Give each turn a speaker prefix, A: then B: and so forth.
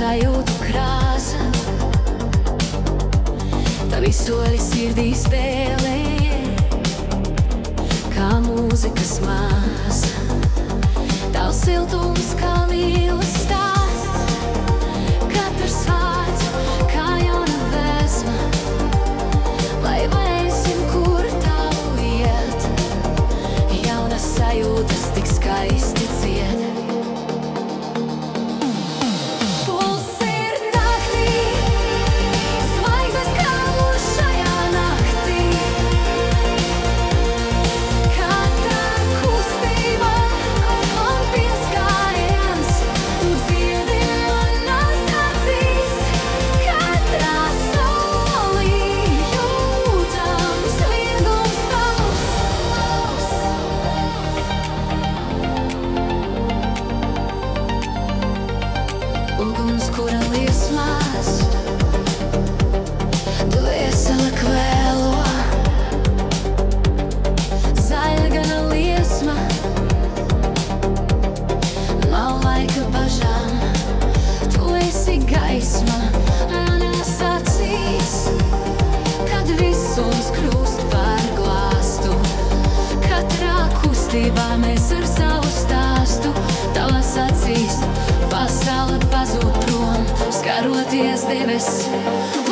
A: sajūtu krāsa. Tavi soļi sirdī spēlē, kā mūzikas māsa. Tavs siltums kā mīlas stāsts, katrs vārds kā jauna vēsma. Lai varēsim, kur tavu iet, jaunas sajūtas tik skaisti ciet. Uguns, kura liesmās, dvēsele kvēlo. Zaļgana liesma, nav laika bažām. Tu esi gaisma manās acīs, kad visums kļūst par glāstu. Katrā kustībā mēs ar savu stāstu. Tavās acīs pasaule pazūd prom, skaroties debesis.